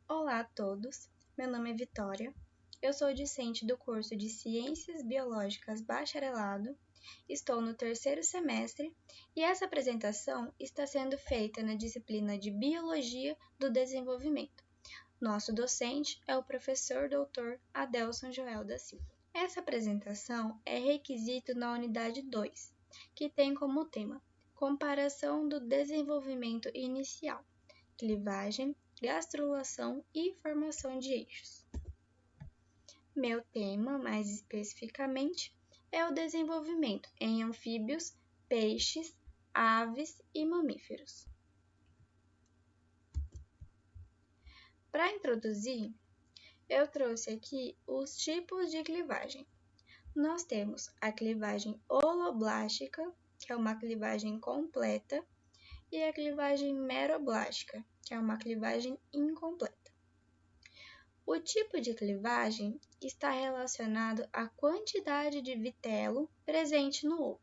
Olá a todos, meu nome é Vitória, eu sou discente do curso de Ciências Biológicas Bacharelado, estou no terceiro semestre e essa apresentação está sendo feita na disciplina de Biologia do Desenvolvimento. Nosso docente é o professor Dr. Adelson Joel da Silva. Essa apresentação é requisito na unidade 2, que tem como tema Comparação do Desenvolvimento Inicial, Clivagem, Gastrulação e formação de eixos. Meu tema, mais especificamente, é o desenvolvimento em anfíbios, peixes, aves e mamíferos. Para introduzir, eu trouxe aqui os tipos de clivagem. Nós temos a clivagem holoblástica, que é uma clivagem completa, e a clivagem meroblástica, que é uma clivagem incompleta. O tipo de clivagem está relacionado à quantidade de vitelo presente no ovo,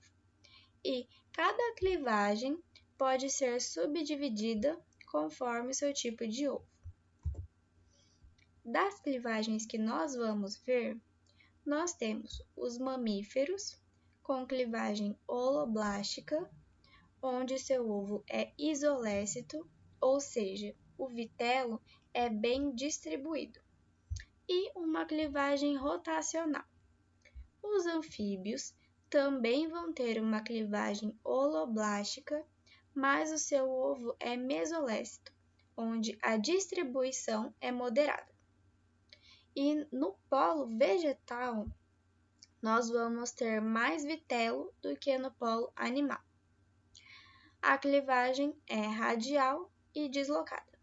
e cada clivagem pode ser subdividida conforme seu tipo de ovo. Das clivagens que nós vamos ver, nós temos os mamíferos com clivagem holoblástica, onde seu ovo é isolécito, ou seja, o vitelo é bem distribuído, e uma clivagem rotacional. Os anfíbios também vão ter uma clivagem holoblástica, mas o seu ovo é mesolécito, onde a distribuição é moderada. E no polo vegetal, nós vamos ter mais vitelo do que no polo animal. A clivagem é radial e deslocada.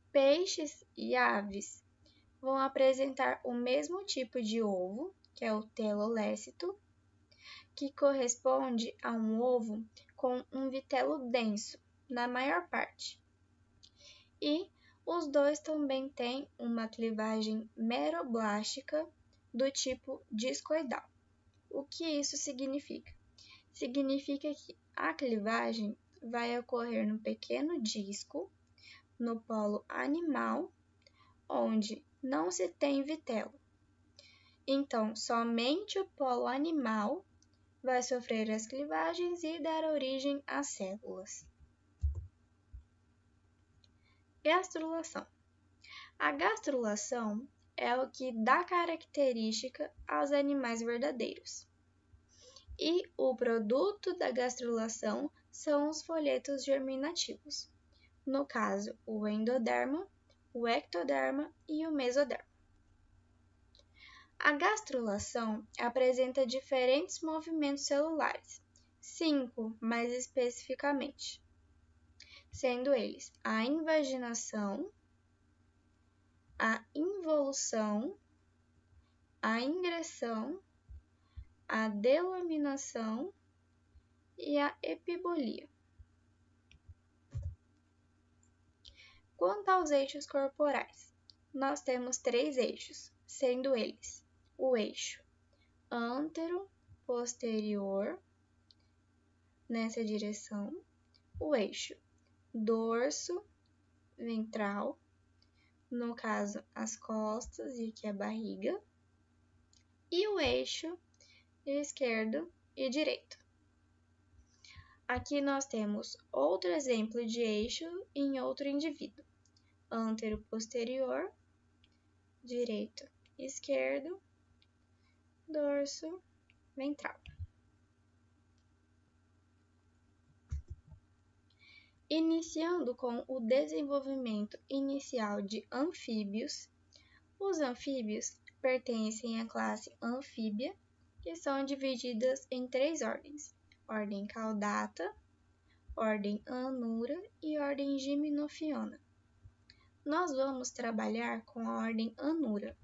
Peixes e aves vão apresentar o mesmo tipo de ovo, que é o telolécito, que corresponde a um ovo com um vitelo denso, na maior parte. E os dois também têm uma clivagem meroblástica do tipo discoidal. O que isso significa? Significa que a clivagem vai ocorrer no pequeno disco, no polo animal, onde não se tem vitelo. Então, somente o polo animal vai sofrer as clivagens e dar origem às células. Gastrulação. A gastrulação é o que dá característica aos animais verdadeiros. E o produto da gastrulação são os folhetos germinativos. No caso, o endoderma, o ectoderma e o mesoderma. A gastrulação apresenta diferentes movimentos celulares, 5 mais especificamente, sendo eles a invaginação, a involução, a ingressão, a delaminação e a epibolia. Quanto aos eixos corporais, nós temos 3 eixos, sendo eles o eixo antero-posterior, nessa direção, o eixo dorso-ventral, no caso as costas e aqui a barriga, e o eixo esquerdo e direito. Aqui nós temos outro exemplo de eixo em outro indivíduo, antero-posterior, direito-esquerdo, dorso-ventral. Iniciando com o desenvolvimento inicial de anfíbios, os anfíbios pertencem à classe anfíbia, que são divididas em 3 ordens: ordem caudata, ordem anura e ordem gimnophiona. Nós vamos trabalhar com a ordem anura,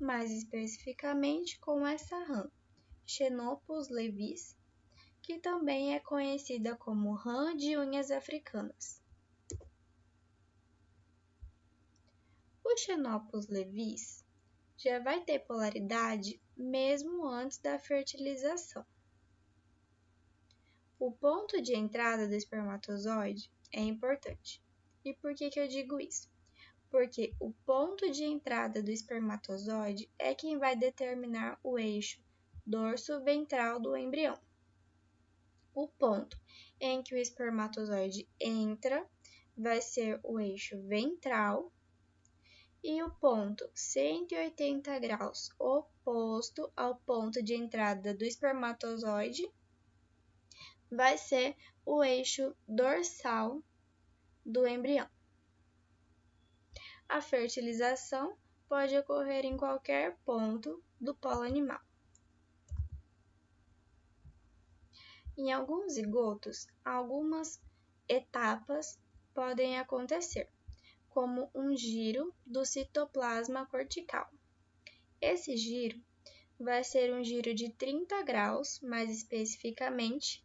mais especificamente com essa rã, Xenopus levis, que também é conhecida como rã de unhas africanas. O Xenopus levis já vai ter polaridade mesmo antes da fertilização. O ponto de entrada do espermatozoide é importante, E por que eu digo isso? Porque o ponto de entrada do espermatozoide é quem vai determinar o eixo dorso-ventral do embrião. O ponto em que o espermatozoide entra vai ser o eixo ventral e o ponto 180 graus oposto ao ponto de entrada do espermatozoide vai ser o eixo dorsal do embrião. A fertilização pode ocorrer em qualquer ponto do polo animal. Em alguns zigotos, algumas etapas podem acontecer, como um giro do citoplasma cortical. Esse giro vai ser um giro de 30 graus, mais especificamente,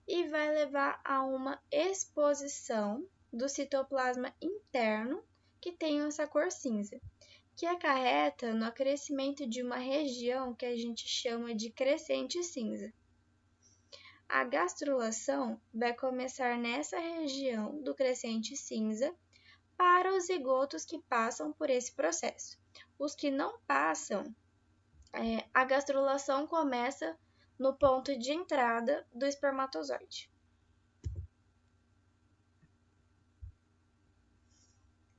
e vai levar a uma exposição do citoplasma interno, que tem essa cor cinza, que acarreta no crescimento de uma região que a gente chama de crescente cinza. A gastrulação vai começar nessa região do crescente cinza para os zigotos que passam por esse processo. Os que não passam, a gastrulação começa no ponto de entrada do espermatozoide.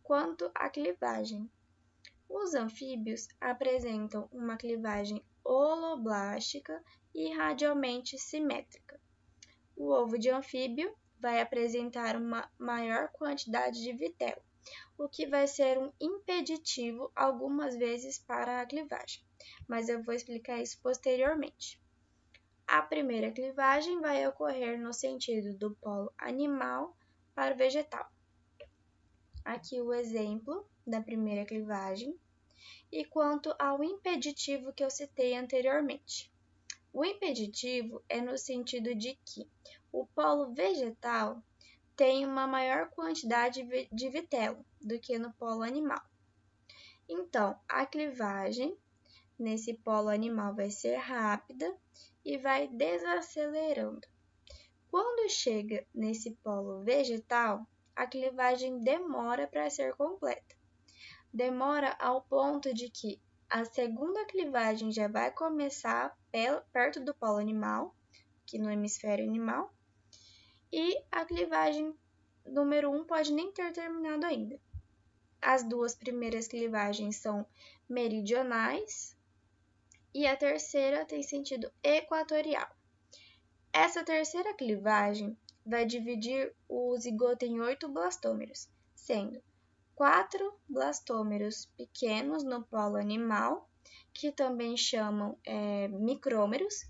Quanto à clivagem, os anfíbios apresentam uma clivagem holoblástica e radialmente simétrica. O ovo de anfíbio vai apresentar uma maior quantidade de vitelo, o que vai ser um impeditivo algumas vezes para a clivagem, mas eu vou explicar isso posteriormente. A primeira clivagem vai ocorrer no sentido do polo animal para o vegetal. Aqui o exemplo da primeira clivagem. E quanto ao impeditivo que eu citei anteriormente. O impeditivo é no sentido de que o polo vegetal tem uma maior quantidade de vitelo do que no polo animal. Então, a clivagem nesse polo animal vai ser rápida e vai desacelerando. Quando chega nesse polo vegetal, a clivagem demora para ser completa. Demora ao ponto de que a segunda clivagem já vai começar perto do polo animal, aqui no hemisfério animal, e a clivagem número 1 pode nem ter terminado ainda. As duas primeiras clivagens são meridionais e a terceira tem sentido equatorial. Essa terceira clivagem vai dividir o zigoto em 8 blastômeros, sendo 4 blastômeros pequenos no polo animal, que também chamam micrômeros,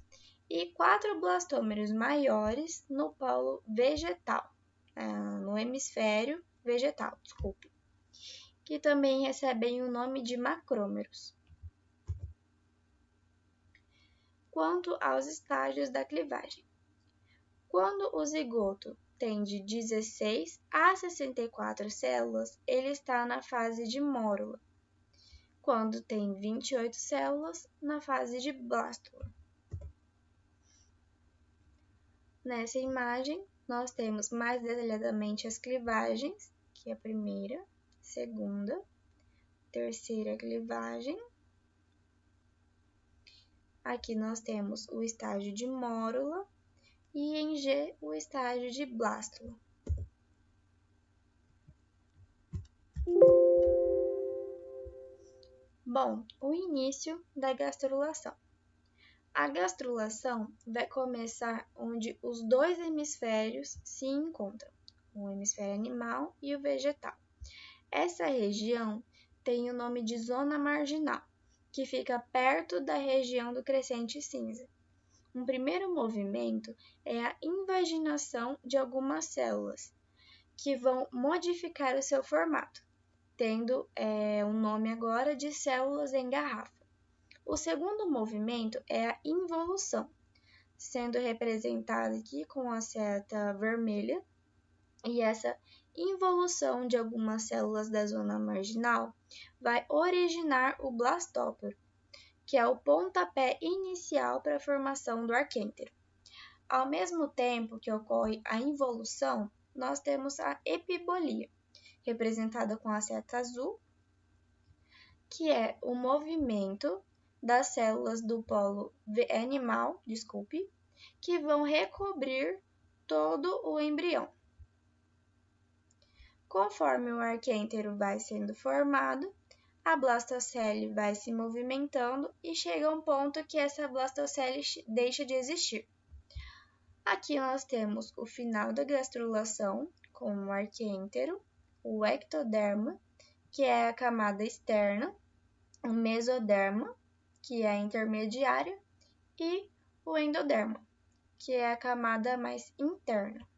e 4 blastômeros maiores no polo vegetal, no hemisfério vegetal, que também recebem o nome de macrômeros. Quanto aos estágios da clivagem. Quando o zigoto tem de 16 a 64 células, ele está na fase de mórula. Quando tem 28 células, na fase de blástula. Nessa imagem, nós temos mais detalhadamente as clivagens, que é a primeira, segunda, terceira clivagem. Aqui nós temos o estágio de mórula e em G o estágio de blástula. Bom, o início da gastrulação. A gastrulação vai começar onde os dois hemisférios se encontram, o hemisfério animal e o vegetal. Essa região tem o nome de zona marginal, que fica perto da região do crescente cinza. Um primeiro movimento é a invaginação de algumas células, que vão modificar o seu formato, tendo o nome agora de células em garrafa. O segundo movimento é a involução, sendo representada aqui com a seta vermelha, e essa involução de algumas células da zona marginal vai originar o blastóporo, que é o pontapé inicial para a formação do arquêntero. Ao mesmo tempo que ocorre a involução, nós temos a epibolia, representada com a seta azul, que é o movimento das células do polo animal, que vão recobrir todo o embrião. Conforme o arquêntero vai sendo formado, a blastocele vai se movimentando e chega a um ponto que essa blastocele deixa de existir. Aqui nós temos o final da gastrulação com o arquêntero, o ectoderma, que é a camada externa, o mesoderma, que é a intermediária, e o endoderma, que é a camada mais interna.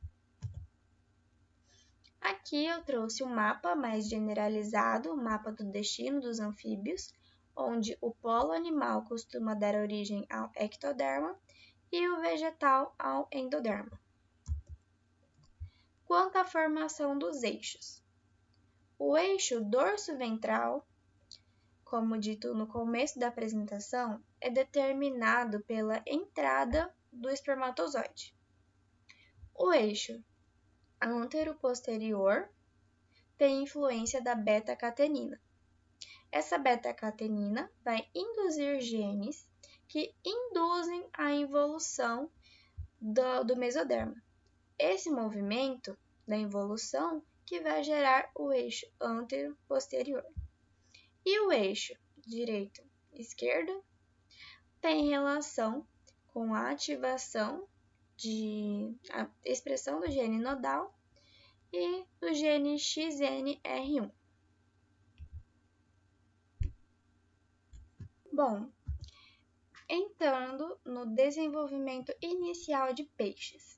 Aqui eu trouxe um mapa mais generalizado, o mapa do destino dos anfíbios, onde o polo animal costuma dar origem ao ectoderma e o vegetal ao endoderma. Quanto à formação dos eixos. O eixo dorso-ventral, como dito no começo da apresentação, é determinado pela entrada do espermatozoide. O eixo antero-posterior tem influência da beta-catenina. Essa beta-catenina vai induzir genes que induzem a involução do mesoderma. Esse movimento da involução que vai gerar o eixo antero-posterior. E o eixo direito-esquerdo tem relação com a ativação a expressão do gene nodal e do gene XNR1. Bom, entrando no desenvolvimento inicial de peixes.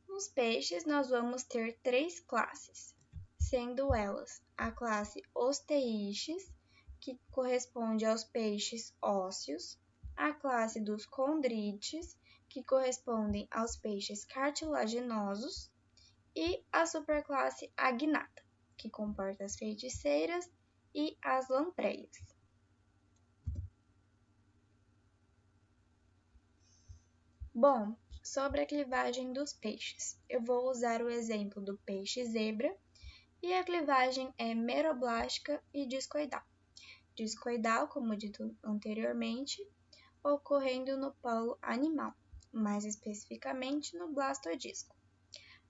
Nos peixes, nós vamos ter 3 classes, sendo elas a classe Osteiches, que corresponde aos peixes ósseos, a classe dos Chondrites, que correspondem aos peixes cartilaginosos, e a superclasse Agnata, que comporta as feiticeiras e as lampreias. Bom, sobre a clivagem dos peixes, eu vou usar o exemplo do peixe zebra, e a clivagem é meroblástica e discoidal. Discoidal, como dito anteriormente, ocorrendo no polo animal, mais especificamente no blastodisco.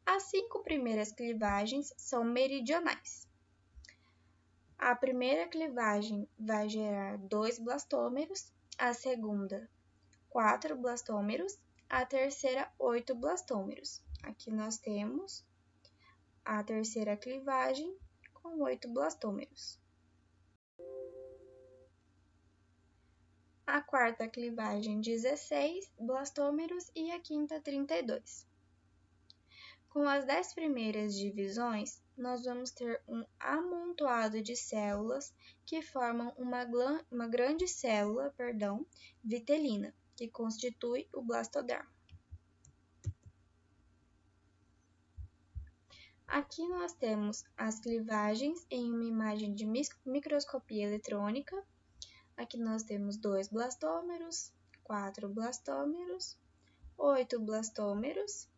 As 5 primeiras clivagens são meridionais. A primeira clivagem vai gerar 2 blastômeros, a segunda 4 blastômeros, a terceira 8 blastômeros. Aqui nós temos a terceira clivagem com 8 blastômeros. A quarta clivagem 16 blastômeros e a quinta 32. Com as 10 primeiras divisões, nós vamos ter um amontoado de células que formam uma grande célula, vitelina, que constitui o blastoderma. Aqui nós temos as clivagens em uma imagem de microscopia eletrônica. Aqui nós temos 2 blastômeros, 4 blastômeros, 8 blastômeros,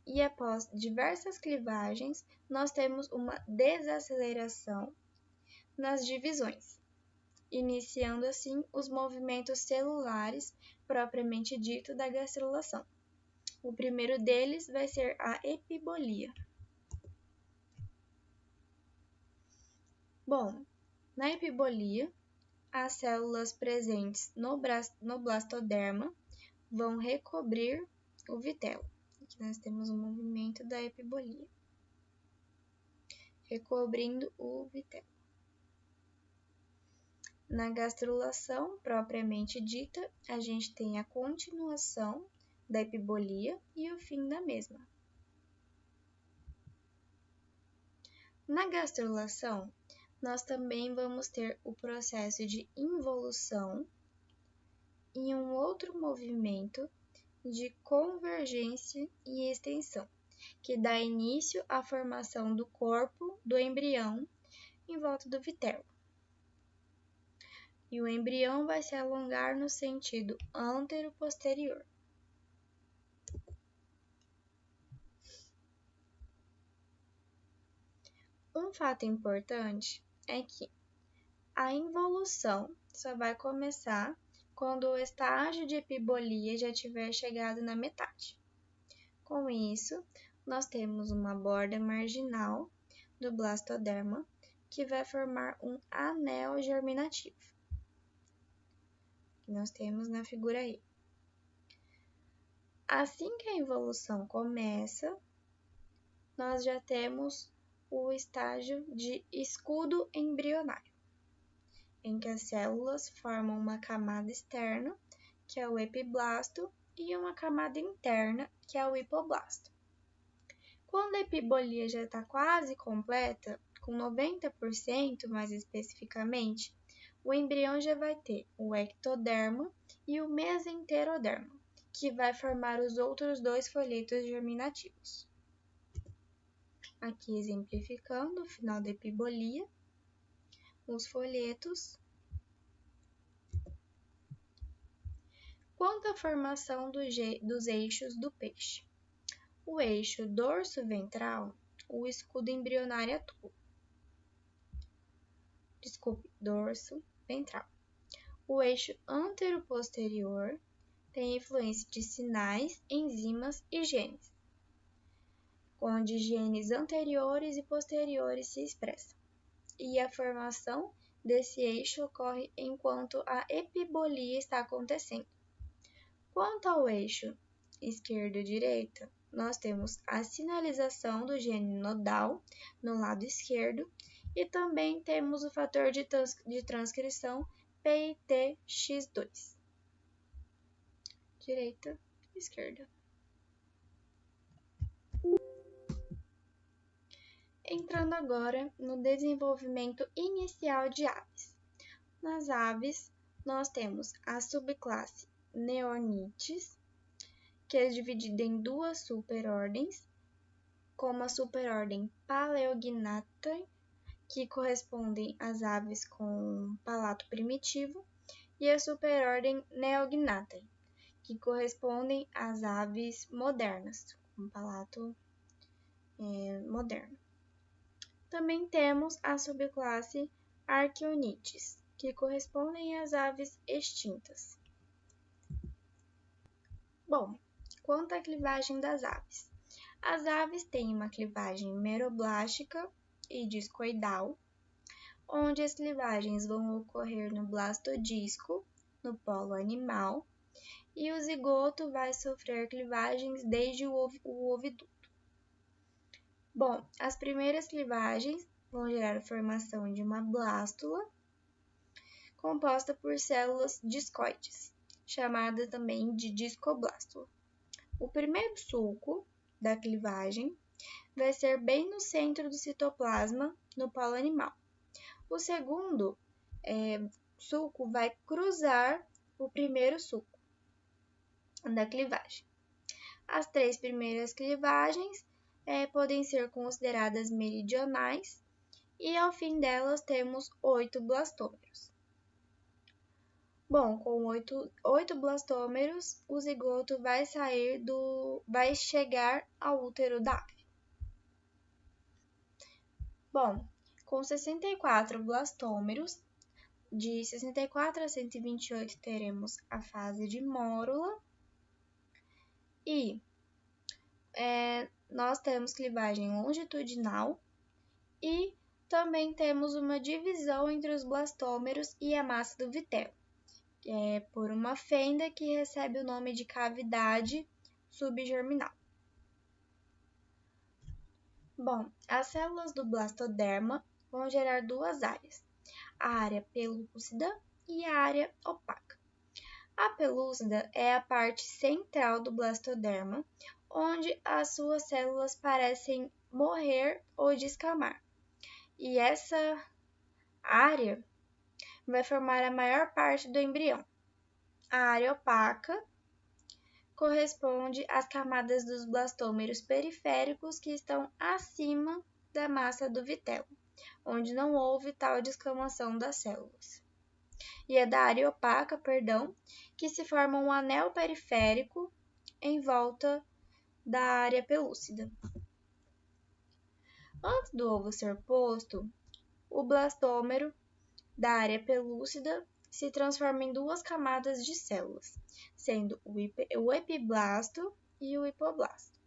e após diversas clivagens, nós temos uma desaceleração nas divisões, iniciando assim os movimentos celulares propriamente dito da gastrulação. O primeiro deles vai ser a epibolia. Bom, na epibolia, as células presentes no blastoderma vão recobrir o vitelo. Aqui nós temos o movimento da epibolia, recobrindo o vitelo. Na gastrulação, propriamente dita, a gente tem a continuação da epibolia e o fim da mesma. Na gastrulação, nós também vamos ter o processo de involução e um outro movimento de convergência e extensão, que dá início à formação do corpo do embrião em volta do vitelo. E o embrião vai se alongar no sentido antero-posterior. Um fato importante é que a involução só vai começar quando o estágio de epibolia já tiver chegado na metade. Com isso, nós temos uma borda marginal do blastoderma que vai formar um anel germinativo, que nós temos na figura aí. Assim que a involução começa, nós já temos o estágio de escudo embrionário, em que as células formam uma camada externa, que é o epiblasto, e uma camada interna, que é o hipoblasto. Quando a epibolia já está quase completa, com 90% mais especificamente, o embrião já vai ter o ectoderma e o mesenteroderma, que vai formar os outros dois folhetos germinativos. Aqui exemplificando o final da epibolia, os folhetos. Quanto à formação dos eixos do peixe. O eixo dorso-ventral, o escudo embrionário atua. Dorso-ventral. O eixo antero-posterior tem influência de sinais, enzimas e genes, onde genes anteriores e posteriores se expressam. E a formação desse eixo ocorre enquanto a epibolia está acontecendo. Quanto ao eixo esquerdo-direita, nós temos a sinalização do gene nodal no lado esquerdo e também temos o fator de transcrição PITX2. Direita, esquerda. Entrando agora no desenvolvimento inicial de aves. Nas aves, nós temos a subclasse Neornites, que é dividida em duas superordens, como a superordem Paleognathae, que correspondem às aves com palato primitivo, e a superordem Neognathae, que correspondem às aves modernas, com palato moderno. Também temos a subclasse Archaeonites, que correspondem às aves extintas. Bom, quanto à clivagem das aves. As aves têm uma clivagem meroblástica e discoidal, onde as clivagens vão ocorrer no blastodisco, no polo animal, e o zigoto vai sofrer clivagens desde o oviduto. Bom, as primeiras clivagens vão gerar a formação de uma blástula, composta por células discoides, chamada também de discoblástula. O primeiro sulco da clivagem vai ser bem no centro do citoplasma, no polo animal. O segundo sulco vai cruzar o primeiro sulco da clivagem. As três primeiras clivagens podem ser consideradas meridionais e ao fim delas temos 8 blastômeros. Bom, com 8 blastômeros, o zigoto vai chegar ao útero da ave. Bom, com 64 blastômeros, de 64 a 128 teremos a fase de mórula e nós temos clivagem longitudinal e também temos uma divisão entre os blastômeros e a massa do vitelo, por uma fenda que recebe o nome de cavidade subgerminal. Bom, as células do blastoderma vão gerar duas áreas, a área pelúcida e a área opaca. A pelúcida é a parte central do blastoderma, onde as suas células parecem morrer ou descamar. E essa área vai formar a maior parte do embrião. A área opaca corresponde às camadas dos blastômeros periféricos que estão acima da massa do vitelo, onde não houve tal descamação das células. E é da área opaca, que se forma um anel periférico em volta da área pelúcida. Antes do ovo ser posto, o blastômero da área pelúcida se transforma em duas camadas de células, sendo o epiblasto e o hipoblasto.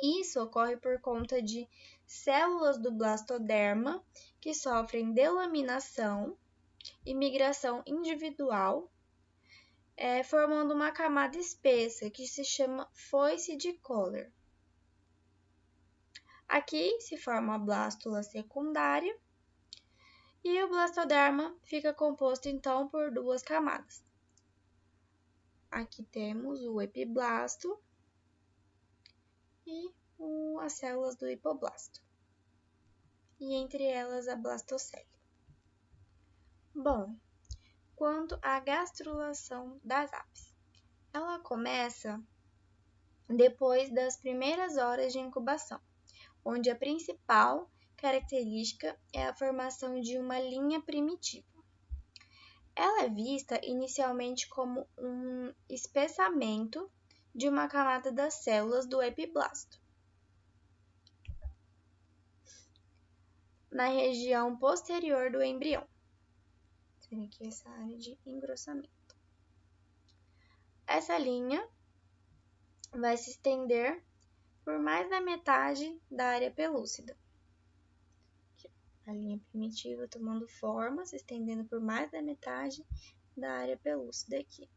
Isso ocorre por conta de células do blastoderma que sofrem delaminação e migração individual, formando uma camada espessa que se chama foice de Kohler. Aqui se forma a blástula secundária e o blastoderma fica composto então por duas camadas. Aqui temos o epiblasto e as células do hipoblasto, e entre elas a blastocele. Bom, quanto à gastrulação das aves, ela começa depois das primeiras horas de incubação, onde a principal característica é a formação de uma linha primitiva. Ela é vista inicialmente como um espessamento de uma camada das células do epiblasto, na região posterior do embrião. Tem aqui essa área de engrossamento. Essa linha vai se estender por mais da metade da área pelúcida. A linha primitiva tomando forma, se estendendo por mais da metade da área pelúcida aqui.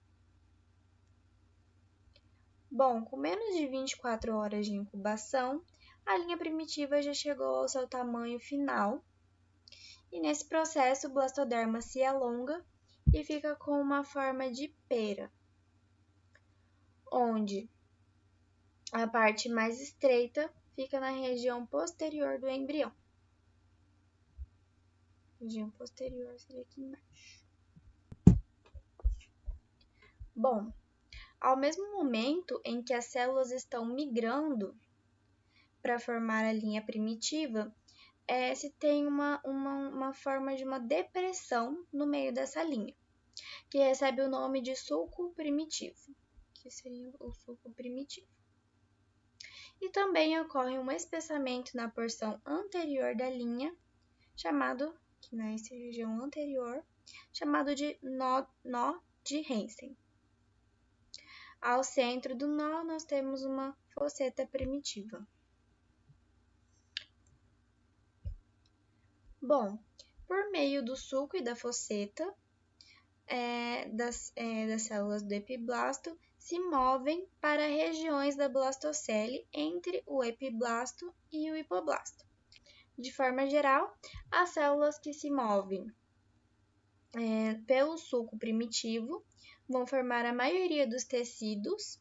Bom, com menos de 24 horas de incubação, a linha primitiva já chegou ao seu tamanho final, e nesse processo o blastoderma se alonga e fica com uma forma de pera, onde a parte mais estreita fica na região posterior do embrião. A região posterior seria aqui embaixo. Bom, ao mesmo momento em que as células estão migrando para formar a linha primitiva, se tem uma forma de uma depressão no meio dessa linha, que recebe o nome de sulco primitivo, que seria o sulco primitivo. E também ocorre um espessamento na porção anterior da linha, chamado, que nessa região anterior, chamado de nó de Hansen. Ao centro do nó, nós temos uma fosseta primitiva. Bom, por meio do sulco e da fosseta, das células do epiblasto se movem para regiões da blastocele entre o epiblasto e o hipoblasto. De forma geral, as células que se movem pelo sulco primitivo vão formar a maioria dos tecidos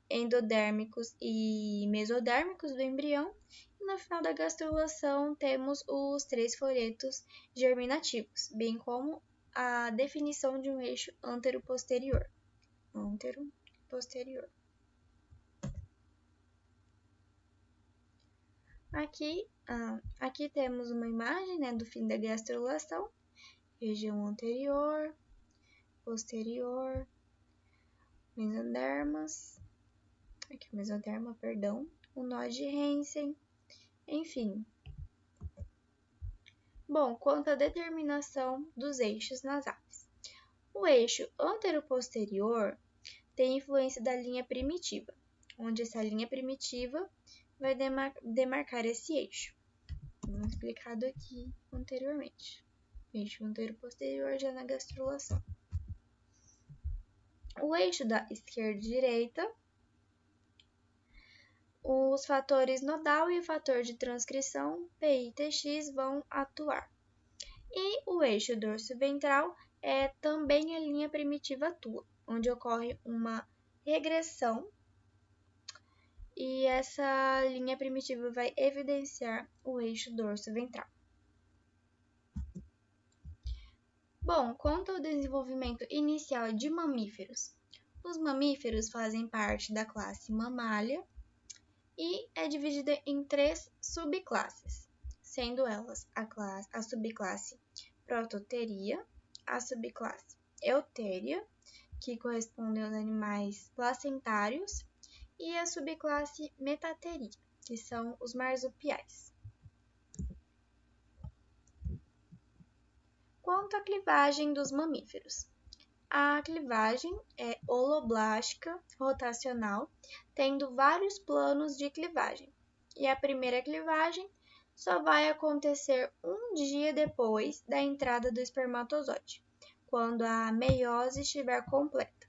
endodérmicos e mesodérmicos do embrião, e no final da gastrulação temos os 3 folhetos germinativos, bem como a definição de um eixo antero-posterior. Aqui temos uma imagem do fim da gastrulação, região anterior, posterior, mesodermas, o nó de Hansen, enfim. Bom, quanto à determinação dos eixos nas aves. O eixo antero-posterior tem influência da linha primitiva, onde essa linha primitiva vai demarcar esse eixo, como explicado aqui anteriormente. Eixo antero-posterior já na gastrulação. O eixo da esquerda e direita, os fatores nodal e o fator de transcrição, PI e TX, vão atuar. E o eixo dorso-ventral também a linha primitiva atua, onde ocorre uma regressão, e essa linha primitiva vai evidenciar o eixo dorso-ventral. Bom, quanto ao desenvolvimento inicial de mamíferos. Os mamíferos fazem parte da classe Mammalia e é dividida em 3 subclasses, sendo elas a subclasse Prototeria, a subclasse Euteria, que corresponde aos animais placentários, e a subclasse Metateria, que são os marsupiais. Quanto à clivagem dos mamíferos. A clivagem é holoblástica rotacional, tendo vários planos de clivagem. E a primeira clivagem só vai acontecer um dia depois da entrada do espermatozoide, quando a meiose estiver completa.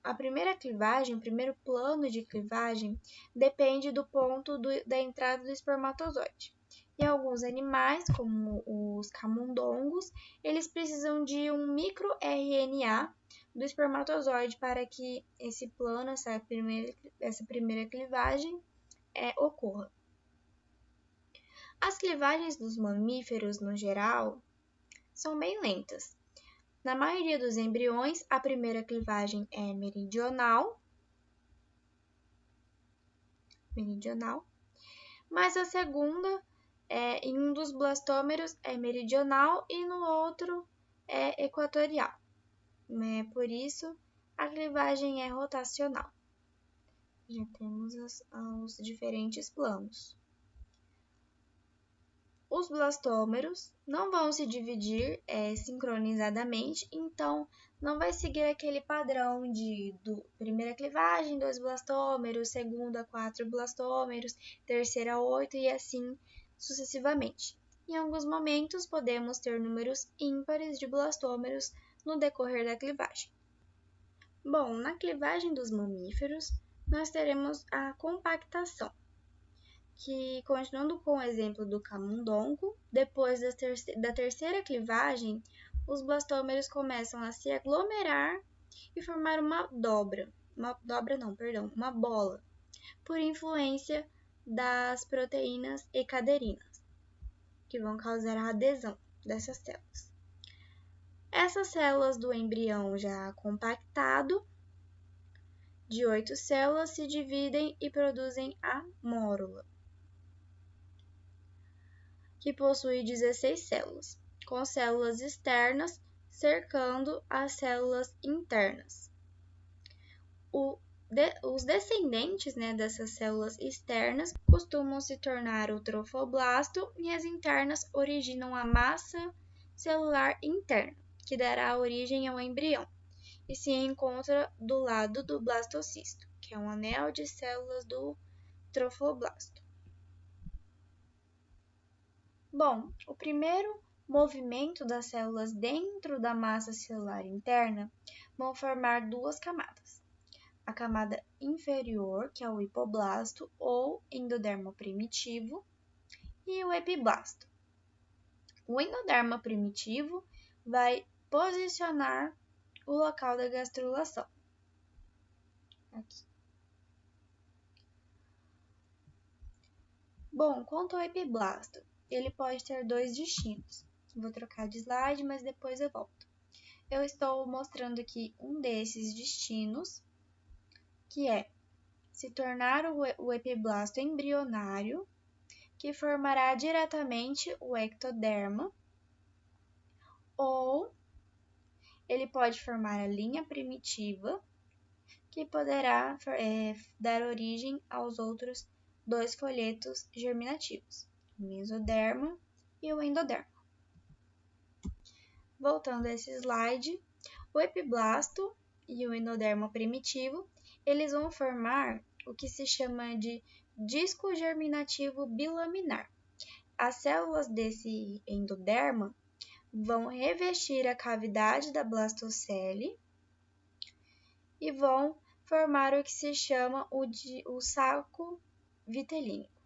A primeira clivagem, o primeiro plano de clivagem, depende do ponto da entrada do espermatozoide. Em alguns animais, como os camundongos, eles precisam de um microRNA do espermatozoide para que esse plano, essa primeira clivagem, ocorra. As clivagens dos mamíferos, no geral, são bem lentas. Na maioria dos embriões, a primeira clivagem é meridional, mas a segunda, em um dos blastômeros, é meridional e no outro é equatorial. Por isso, a clivagem é rotacional. Já temos os diferentes planos. Os blastômeros não vão se dividir sincronizadamente, então não vai seguir aquele padrão de primeira clivagem, 2 blastômeros, segunda, 4 blastômeros, terceira, 8 e assim sucessivamente. Em alguns momentos, podemos ter números ímpares de blastômeros no decorrer da clivagem. Bom, na clivagem dos mamíferos, nós teremos a compactação, que, continuando com o exemplo do camundongo, depois da terceira clivagem, os blastômeros começam a se aglomerar e formar uma bola, por influência das proteínas ecaderinas, que vão causar a adesão dessas células. Essas células do embrião já compactado, de 8 células, se dividem e produzem a mórula, que possui 16 células, com células externas cercando as células internas. Os descendentes dessas células externas costumam se tornar o trofoblasto e as internas originam a massa celular interna, que dará origem ao embrião, e se encontra do lado do blastocisto, que é um anel de células do trofoblasto. Bom, o primeiro movimento das células dentro da massa celular interna vão formar duas camadas. A camada inferior, que é o hipoblasto ou endodermo primitivo, e o epiblasto. O endodermo primitivo vai posicionar o local da gastrulação. Aqui. Bom, quanto ao epiblasto, ele pode ter dois destinos. Vou trocar de slide, mas depois eu volto. Eu estou mostrando aqui um desses destinos, que é se tornar o epiblasto embrionário, que formará diretamente o ectoderma, ou ele pode formar a linha primitiva, que poderá dar origem aos outros dois folhetos germinativos, o mesoderma e o endoderma. Voltando a esse slide, o epiblasto e o endodermo primitivo, eles vão formar o que se chama de disco germinativo bilaminar. As células desse endoderma vão revestir a cavidade da blastocele e vão formar o que se chama o saco vitelínico.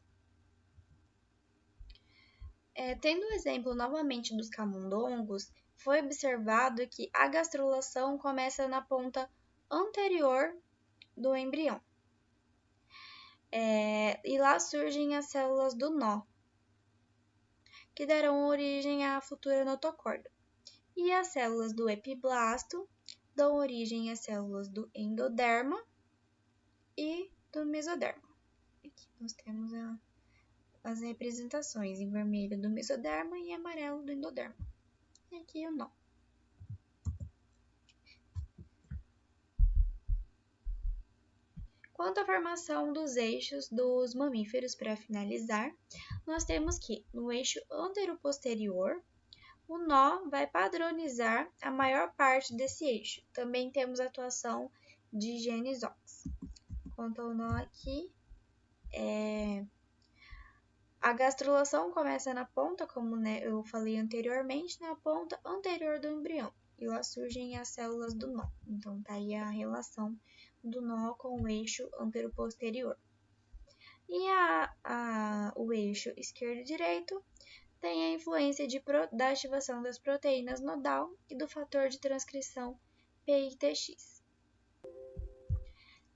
Tendo o exemplo novamente dos camundongos, foi observado que a gastrulação começa na ponta anterior do embrião. E lá surgem as células do nó, que darão origem à futura notocorda. E as células do epiblasto dão origem às células do endoderma e do mesoderma. Aqui nós temos as representações em vermelho do mesoderma e em amarelo do endoderma. E aqui o nó. Quanto à formação dos eixos dos mamíferos, para finalizar, nós temos que no eixo antero-posterior, o nó vai padronizar a maior parte desse eixo. Também temos a atuação de genes OX. Quanto ao nó aqui, a gastrulação começa na ponta, como eu falei anteriormente, na ponta anterior do embrião. E lá surgem as células do nó. Então, tá aí a relação do nó com o eixo antero-posterior. E o eixo esquerdo e direito tem a influência da ativação das proteínas nodal e do fator de transcrição PITX.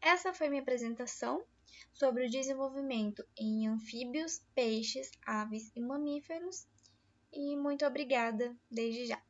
Essa foi minha apresentação sobre o desenvolvimento em anfíbios, peixes, aves e mamíferos. E muito obrigada desde já.